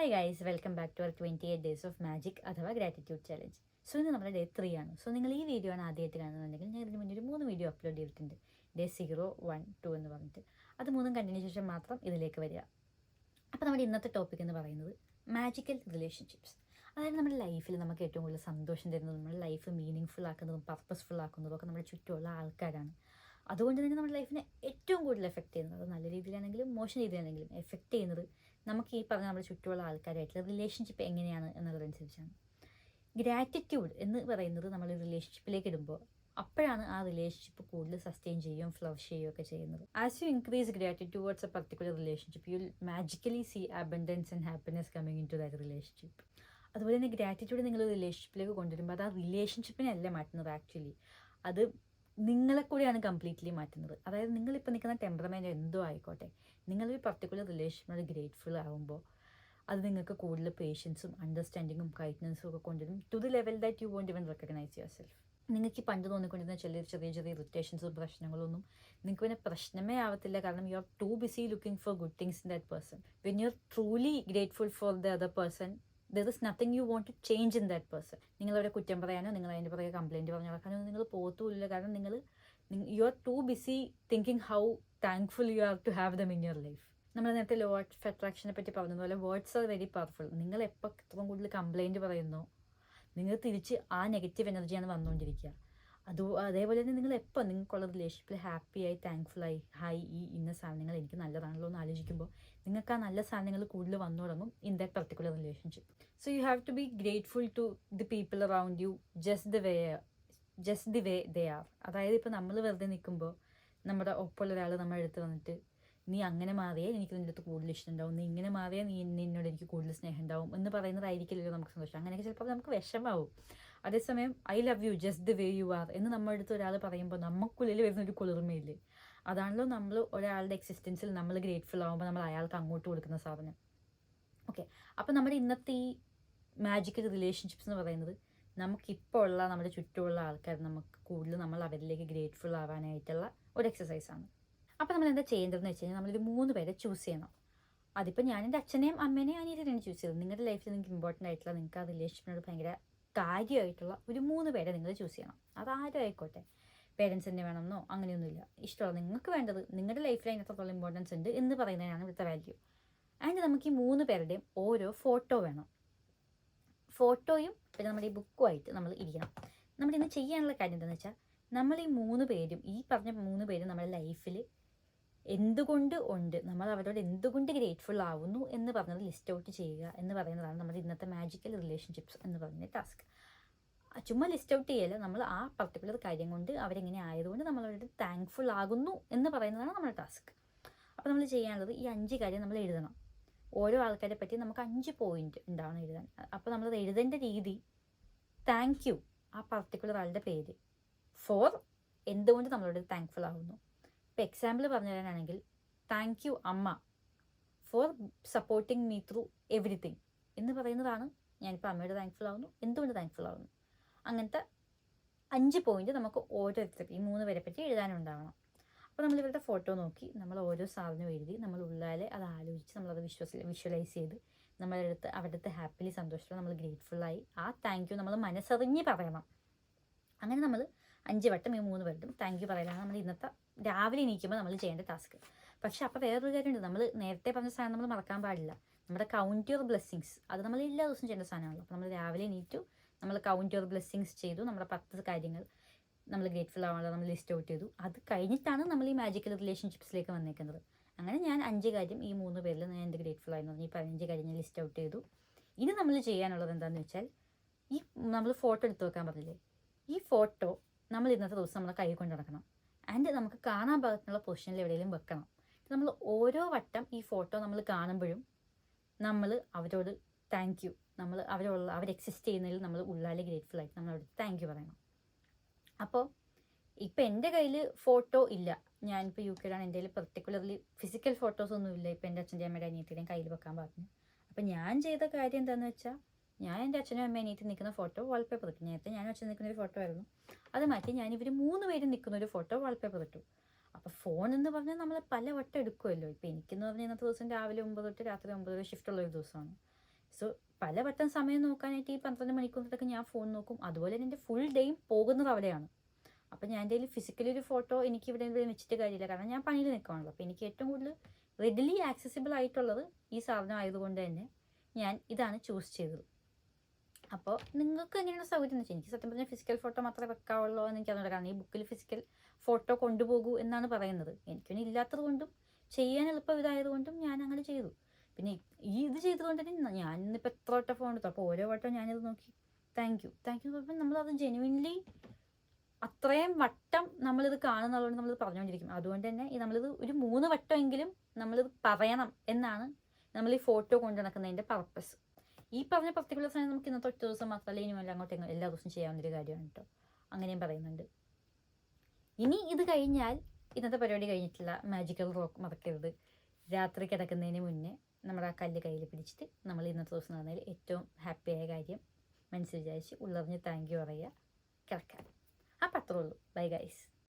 Hi guys, welcome back to our 28 days of magic അഥവാ gratitude challenge. So ഇന്ന് നമ്മുടെ day 3 ആണ്. So നിങ്ങൾ ഈ വീഡിയോ ആണ് ആദ്യമായിട്ട് കാണുന്നുണ്ടെങ്കിൽ ഞാൻ ഇതിന് മുന്നേ ഒരു 3 വീഡിയോ അപ്ലോഡ് ചെയ്തിട്ടുണ്ട്. ഡേ 0, 1, 2 എന്ന് പറഞ്ഞിട്ട്. അത് 3 കണ്ടിന്യൂ ശേഷം മാത്രം ഇതിലേക്ക് വരിക. അപ്പോൾ നമ്മുടെ ഇന്നത്തെ ടോപ്പിക് എന്ന് പറയുന്നത് മാജിക്കൽ റിലേഷൻഷിപ്സ്. അതായത് നമ്മുടെ ലൈഫിൽ നമുക്ക് ഏറ്റവും കൂടുതൽ സന്തോഷം തരുന്നതും നമ്മുടെ ലൈഫ് മീനിങ് ഫുൾ ആക്കുന്നതും പർപ്പസ്ഫുൾ ആക്കുന്നതും ഒക്കെ നമ്മുടെ ചുറ്റുമുള്ള ആൾക്കാരാണ്. അതുകൊണ്ട് തന്നെ നമ്മുടെ ലൈഫിനെ ഏറ്റവും കൂടുതൽ എഫക്റ്റ് ചെയ്യുന്നത്, അത് നല്ല രീതിയിലാണെങ്കിലും മോശം രീതിയിലാണെങ്കിലും എഫക്റ്റ് ചെയ്യുന്നത് നമുക്ക് ഈ പറഞ്ഞ നമ്മുടെ ചുറ്റുമുള്ള ആൾക്കാരായിട്ടുള്ള റിലേഷൻഷിപ്പ് എങ്ങനെയാണ് എന്നുള്ളതനുസരിച്ചാണ്. ഗ്രാറ്റിറ്റ്യൂഡ് എന്ന് പറയുന്നത് നമ്മൾ റിലേഷൻഷിപ്പിലേക്ക് ഇടുമ്പോൾ അപ്പോഴാണ് ആ റിലേഷൻഷിപ്പ് കൂടുതൽ സസ്റ്റെയിൻ ചെയ്യുകയും ഫ്ലറിഷ് ചെയ്യുകയൊക്കെ ചെയ്യുന്നത്. As you increase gratitude towards a particular relationship you will magically see abundance and happiness coming into that relationship. അതുപോലെ തന്നെ ഗ്രാറ്റിറ്റ്യൂഡ് നിങ്ങൾ റിലേഷൻഷിപ്പിലേക്ക് കൊണ്ടുവരുമ്പോൾ അത് ആ റിലേഷൻഷിപ്പിനല്ല മാറ്റുന്നത്, ആക്ച്വലി അത് നിങ്ങളെ കൂടിയാണ് കംപ്ലീറ്റ്ലി മാറ്റുന്നത്. അതായത് നിങ്ങളിപ്പോൾ നിൽക്കുന്ന ടെമ്പറമെൻറ്റ് എന്തോ ആയിക്കോട്ടെ, നിങ്ങളൊരു പർട്ടിക്കുലർ റിലേഷനോട് ഗ്രേറ്റ്ഫുൾ ആകുമ്പോൾ അത് നിങ്ങൾക്ക് കൂടുതൽ പേഷ്യൻസും അണ്ടർസ്റ്റാൻഡിങ്ങും കൈറ്റ്നസും ഒക്കെ കൊണ്ടുവരും to the level that you won't even recognise yourself. നിങ്ങൾക്ക് ഈ പണ്ട് തോന്നിക്കൊണ്ടിരുന്ന ചെറിയ ചെറിയ ഇറിറ്റേഷൻസും പ്രശ്നങ്ങളൊന്നും നിങ്ങൾക്ക് പിന്നെ പ്രശ്നമേ ആവത്തില്ല. കാരണം you are too busy looking for good things in that person. When you are truly grateful for the other person there is nothing you want to change in that person. നിങ്ങളവരെ കുറ്റം പറയാനോ നിങ്ങൾ അതിൻ്റെ പുറകെ കംപ്ലയിൻറ്റ് പറഞ്ഞു നടക്കാനോ നിങ്ങൾ പോകത്തുമില്ല. കാരണം you are too busy thinking how thankful you are to have them in your life. നമ്മൾ നേരത്തെ ലോ ഓഫ് അട്രാക്ഷനെ പറ്റി പറഞ്ഞതുപോലെ വേർഡ്സ് ആർ വെരി പവർഫുൾ. നിങ്ങൾ എപ്പോൾ ഇത്രയും കൂടുതൽ കംപ്ലയിൻറ്റ് പറയുന്നോ നിങ്ങൾ തിരിച്ച് ആ നെഗറ്റീവ് എനർജിയാണ് വന്നുകൊണ്ടിരിക്കുക. അതേപോലെ തന്നെ നിങ്ങൾ എപ്പോൾ നിങ്ങൾക്കുള്ള റിലേഷൻഷിപ്പിൽ ഹാപ്പിയായി താങ്ക്ഫുള്ളായി ഹായ് ഈ ഇന്ന സാധനങ്ങൾ എനിക്ക് നല്ലതാണല്ലോ എന്ന് ആലോചിക്കുമ്പോൾ നിങ്ങൾക്ക് ആ നല്ല സാധനങ്ങൾ കൂടുതൽ വന്നു തുടങ്ങും in that particular relationship. So you have to be grateful to the people around you just the way they are. അതായത് ഇപ്പോൾ നമ്മൾ വെറുതെ നിൽക്കുമ്പോൾ നമ്മുടെ ഒപ്പമുള്ള ഒരാൾ നമ്മുടെ അടുത്ത് വന്നിട്ട് നീ അങ്ങനെ മാറിയേ എനിക്ക് നിൻ്റെ അടുത്ത് കൂടുതൽ ഇഷ്ടം ഉണ്ടാവും, നീ ഇങ്ങനെ മാറിയാൽ നിന്നോട് എനിക്ക് കൂടുതൽ സ്നേഹം ഉണ്ടാവും എന്ന് പറയുന്നതായിരിക്കില്ലല്ലോ നമുക്ക് സന്തോഷം. അങ്ങനെയൊക്കെ ചിലപ്പോൾ നമുക്ക് വിഷമാവും. അതേസമയം I love you just the way you are എന്ന് നമ്മുടെ അടുത്ത് ഒരാൾ പറയുമ്പോൾ നമുക്കുള്ളിൽ വരുന്നൊരു കുളിർമയില്ലേ, അതാണല്ലോ നമ്മൾ ഒരാളുടെ എക്സിസ്റ്റൻസിൽ നമ്മൾ ഗ്രേറ്റ്ഫുൾ ആകുമ്പോൾ നമ്മൾ അയാൾക്ക് അങ്ങോട്ട് കൊടുക്കുന്ന സാധനം. ഓക്കെ, അപ്പോൾ നമ്മുടെ ഇന്നത്തെ ഈ മാജിക്കൽ റിലേഷൻഷിപ്സ് എന്ന് പറയുന്നത് നമുക്കിപ്പോൾ ഉള്ള നമ്മുടെ ചുറ്റുമുള്ള ആൾക്കാർ നമുക്ക് കൂടുതൽ നമ്മൾ അവരിലേക്ക് ഗ്രേറ്റ്ഫുൾ ആവാനായിട്ടുള്ള ഒരു എക്സസൈസാണ്. അപ്പോൾ നമ്മൾ എന്താ ചെയ്യേണ്ടതെന്ന് വെച്ച് കഴിഞ്ഞാൽ നമ്മളൊരു 3 പേരെ ചൂസ് ചെയ്യണം. അതിപ്പോൾ ഞാൻ എൻ്റെ അച്ഛനെയും അമ്മേനെയും അനിയനെയാണ് ചൂസ് ചെയ്തത്. നിങ്ങളുടെ ലൈഫിൽ നിങ്ങൾക്ക് ഇമ്പോർട്ടൻ്റ് ആയിട്ടുള്ള നിങ്ങൾക്ക് ആ റിലേഷൻഷിപ്പിനോട് ഭയങ്കര കാര്യമായിട്ടുള്ള ഒരു 3 പേരെ നിങ്ങൾ ചൂസ് ചെയ്യണം. അതാരും ആയിക്കോട്ടെ, പേരൻസിൻ്റെ വേണമെന്നോ അങ്ങനെയൊന്നുമില്ല. ഇഷ്ടമുള്ള നിങ്ങൾക്ക് വേണ്ടത് നിങ്ങളുടെ ലൈഫിൽ അതിനകത്തോളം ഇമ്പോർട്ടൻസ് ഉണ്ട് എന്ന് പറയുന്നതിനാണ് ഇവിടുത്തെ വാല്യൂ. ആൻഡ് നമുക്ക് ഈ 3 പേരുടെയും ഓരോ ഫോട്ടോ വേണം. ഫോട്ടോയും പിന്നെ നമ്മുടെ ഈ ബുക്കുമായിട്ട് നമ്മൾ ഇരിക്കണം. നമ്മൾ ഇന്ന് ചെയ്യാനുള്ള കാര്യം എന്താണെന്ന് വെച്ചാൽ നമ്മൾ ഈ 3 പേരും ഈ പറഞ്ഞ 3 പേരും നമ്മുടെ ലൈഫിൽ എന്തുകൊണ്ട് ഉണ്ട്, നമ്മൾ അവരോട് എന്തുകൊണ്ട് ഗ്രേറ്റ്ഫുൾ ആവുന്നു എന്ന് പറഞ്ഞത് ലിസ്റ്റ് ഔട്ട് ചെയ്യുക എന്ന് പറയുന്നതാണ് നമ്മുടെ ഇന്നത്തെ മാജിക്കൽ റിലേഷൻഷിപ്സ് എന്ന് പറയുന്ന ടാസ്ക്. ചുമ്മാ ലിസ്റ്റ് ഔട്ട് ചെയ്യല്ല, നമ്മൾ ആ പർട്ടിക്കുലർ കാര്യം കൊണ്ട് അവരെങ്ങനെ ആയതുകൊണ്ട് നമ്മൾ അവരോട് താങ്ക്ഫുൾ ആകുന്നു എന്ന് പറയുന്നതാണ് നമ്മുടെ ടാസ്ക്. അപ്പോൾ നമ്മൾ ചെയ്യാനുള്ളത് ഈ 5 കാര്യം നമ്മൾ എഴുതണം. ഓരോ ആൾക്കാരെ പറ്റി നമുക്ക് 5 പോയിന്റ് ഉണ്ടാവണം എഴുതാൻ. അപ്പോൾ നമ്മളത് എഴുതേണ്ട രീതി താങ്ക് യു ആ പർട്ടിക്കുലർ ആളുടെ പേര്, ഫോർ എന്തുകൊണ്ട് നമ്മളോട് താങ്ക്ഫുൾ ആകുന്നു. ഇപ്പോൾ എക്സാമ്പിൾ പറഞ്ഞു തരാനാണെങ്കിൽ താങ്ക് യു അമ്മ four supporting me through everything എന്ന് പറയുന്നതാണ്. ഞാനിപ്പോൾ അമ്മയോട് താങ്ക്ഫുൾ ആവുന്നു, എന്തുകൊണ്ട് താങ്ക്ഫുൾ ആവുന്നു. അങ്ങനത്തെ 5 പോയിന്റ് നമുക്ക് ഓരോരുത്തർക്ക് ഈ 3 പേരെ പറ്റി എഴുതാനുണ്ടാവണം. അപ്പോൾ നമ്മൾ ഇവരുടെ ഫോട്ടോ നോക്കി നമ്മൾ ഓരോ സാധനവും എഴുതി നമ്മൾ ഉള്ളാലെ അത് ആലോചിച്ച് നമ്മളത് വിഷ്വലൈസ് ചെയ്ത് അവരുടെ അടുത്ത് ഹാപ്പിലി സന്തോഷത്തോടെ നമ്മൾ ഗ്രേറ്റ്ഫുള്ളായി ആ താങ്ക് യു നമ്മൾ മനസ്സറിഞ്ഞ് പറയണം. അങ്ങനെ നമ്മൾ 5 വട്ടം ഈ 3 പേർക്കും താങ്ക് യു പറയലാണ് നമ്മൾ ഇന്നത്തെ രാവിലെ എണീക്കുമ്പോൾ നമ്മൾ ചെയ്യേണ്ട ടാസ്ക്. പക്ഷേ അപ്പോൾ വേറൊരു കാര്യമുണ്ട്, നമ്മൾ നേരത്തെ പറഞ്ഞ സാധനം നമ്മൾ മറക്കാൻ പാടില്ല. നമ്മുടെ കൗണ്ട് യുവർ ബ്ലെസ്സിങ്സ് അത് നമ്മൾ എല്ലാ ദിവസവും ചെയ്യേണ്ട സാധനമാണല്ലോ. അപ്പോൾ നമ്മൾ രാവിലെ എണീറ്റു, നമ്മൾ കൗണ്ട് യുവർ ബ്ലെസ്സിങ്സ് ചെയ്തു, നമ്മുടെ 10 കാര്യങ്ങൾ നമ്മൾ ഗ്രേറ്റ്ഫുൾ ആവാനുള്ള നമ്മൾ ലിസ്റ്റ് ഔട്ട് ചെയ്തു. അത് കഴിഞ്ഞിട്ടാണ് നമ്മൾ ഈ മാജിക്കൽ റിലേഷൻഷിപ്സിലേക്ക് വന്നേക്കുന്നത്. അങ്ങനെ ഞാൻ 5 കാര്യം ഈ 3 പേരിൽ ഞാൻ എന്ത് ഗ്രേറ്റ്ഫുൾ ആയിരുന്നു പറഞ്ഞാൽ ഈ 15 കാര്യം ഞാൻ ലിസ്റ്റ് ഔട്ട് ചെയ്തു. ഇനി നമ്മൾ ചെയ്യാനുള്ളത് എന്താണെന്ന് വെച്ചാൽ ഈ നമ്മൾ ഫോട്ടോ എടുത്ത് വെക്കാൻ പറഞ്ഞില്ലേ, ഈ ഫോട്ടോ നമ്മൾ ഇന്നത്തെ ദിവസം നമ്മളെ കൈ കൊണ്ട് നടക്കണം. ആൻഡ് നമുക്ക് കാണാൻ പാകത്തിനുള്ള പൊസിഷനിൽ എവിടെയെങ്കിലും വെക്കണം. നമ്മൾ ഓരോ വട്ടം ഈ ഫോട്ടോ നമ്മൾ കാണുമ്പോഴും നമ്മൾ അവരോട് താങ്ക് യു, നമ്മൾ അവർ എക്സിസ്റ്റ് ചെയ്യുന്നതിൽ നമ്മൾ ഉള്ളാലെ ഗ്രേറ്റ്ഫുൾ ആയിട്ട് നമ്മൾ അവരോട് താങ്ക് യു പറയണം. അപ്പോൾ ഇപ്പം എൻ്റെ കയ്യിൽ ഫോട്ടോ ഇല്ല, ഞാനിപ്പോൾ UK എൻ്റെ കയ്യിൽ പെർട്ടിക്കുലർലി ഫിസിക്കൽ ഫോട്ടോസൊന്നും ഇല്ല. ഇപ്പം എൻ്റെ അച്ഛൻ്റെ അമ്മയുടെ അനിയത്തിയുടെയും കയ്യിൽ വെക്കാൻ പറഞ്ഞു. അപ്പം ഞാൻ ചെയ്ത കാര്യം എന്താണെന്ന് വെച്ചാൽ ഞാൻ എൻ്റെ അച്ഛനും അമ്മയും അനിയത്തി നിൽക്കുന്ന ഫോട്ടോ വാൾപേപ്പർ ഇട്ടു. നേരത്തെ ഞാനും അച്ഛൻ നിൽക്കുന്ന ഒരു ഫോട്ടോ ആയിരുന്നു, അത് മാറ്റി ഞാൻ ഇവർ 3 പേരും നിൽക്കുന്ന ഒരു ഫോട്ടോ വാൾപേപ്പർ ഇട്ടു. അപ്പോൾ ഫോൺ എന്ന് പറഞ്ഞാൽ നമ്മൾ പല വട്ടം എടുക്കുമല്ലോ. ഇപ്പോൾ എനിക്കെന്ന് പറഞ്ഞാൽ ഇന്നത്തെ ദിവസം രാവിലെ 9 തൊട്ട് രാത്രി 9 വരെ ഷിഫ്റ്റുള്ള ഒരു ദിവസമാണ്. സോ പലവട്ടം സമയം നോക്കാനായിട്ട് ഈ 12 മണിക്കൂറിലൊക്കെ ഞാൻ ഫോൺ നോക്കും. അതുപോലെ തന്നെ എൻ്റെ ഫുൾ ഡേയും പോകുന്നത് അവിടെയാണ്. അപ്പം ഞാൻ എൻ്റെ ഫിസിക്കലി ഒരു ഫോട്ടോ എനിക്ക് ഇവിടെ വെച്ചിട്ട് കാര്യമില്ല, കാരണം ഞാൻ പണിയിൽ നിൽക്കുകയാണല്ലോ. അപ്പോൾ എനിക്ക് ഏറ്റവും കൂടുതൽ റെഡിലി ആക്സസിബിൾ ആയിട്ടുള്ളത് ഈ സാധനം ആയതുകൊണ്ട് തന്നെ ഞാൻ ഇതാണ് ചൂസ് ചെയ്തത്. അപ്പോൾ നിങ്ങൾക്ക് എങ്ങനെയുള്ള സൗകര്യം എന്ന് വെച്ചാൽ, എനിക്ക് സത്യം പറഞ്ഞാൽ ഫിസിക്കൽ ഫോട്ടോ മാത്രമേ വെക്കാവുള്ളൂ എന്ന് എനിക്കറിയില്ല. കാരണം ഈ ബുക്കിൽ ഫിസിക്കൽ ഫോട്ടോ കൊണ്ടുപോകൂ എന്നാണ് പറയുന്നത്. എനിക്കൊന്നും ഇല്ലാത്തത് കൊണ്ടും ചെയ്യാൻ എളുപ്പം ഇതായതുകൊണ്ടും ഞാൻ അങ്ങനെ ചെയ്തു. പിന്നെ ഈ ഇത് ചെയ്തുകൊണ്ട് തന്നെ ഞാൻ ഇന്നിപ്പോൾ എത്ര വട്ടം ഫോൺ എടുത്തു. അപ്പോൾ ഓരോ വട്ടം ഞാനിത് നോക്കി താങ്ക് യു എന്ന് പറയുമ്പോൾ നമ്മളത് ജെനുവിൻലി അത്രയും വട്ടം നമ്മളിത് കാണുന്നതുകൊണ്ട് നമ്മളിത് പറഞ്ഞുകൊണ്ടിരിക്കും. അതുകൊണ്ട് തന്നെ നമ്മളിത് ഒരു 3 വട്ടമെങ്കിലും നമ്മളിത് പറയണം എന്നാണ് നമ്മൾ ഈ ഫോട്ടോ കൊണ്ടു നടക്കുന്നതിൻ്റെ പർപ്പസ്. ഈ പറഞ്ഞ പർട്ടിക്കുലർ സമയം നമുക്ക് ഇന്നത്തെ ഒറ്റ ദിവസം മാത്രമല്ല, ഇനിയും അങ്ങോട്ട് എല്ലാ ദിവസവും ചെയ്യാവുന്നൊരു കാര്യമാണ് കേട്ടോ. അങ്ങനെയും പറയുന്നുണ്ട്. ഇനി ഇത് കഴിഞ്ഞാൽ ഇന്നത്തെ പരിപാടി കഴിഞ്ഞിട്ടില്ല. മാജിക്കൽ റോക്ക് മറക്കരുത്. രാത്രി കിടക്കുന്നതിന് മുന്നേ നമ്മുടെ ആ കല്ല് കയ്യിൽ പിടിച്ചിട്ട് നമ്മൾ ഇന്നത്തെ ദിവസം നടന്നതിൽ ഏറ്റവും ഹാപ്പിയായ കാര്യം മനസ്സിൽ വിചാരിച്ച് ഉള്ളറിഞ്ഞ് താങ്ക് യു പറയുക, കിടക്കാൻ. അപ്പം അത്രേ ഉള്ളൂ. Bye guys.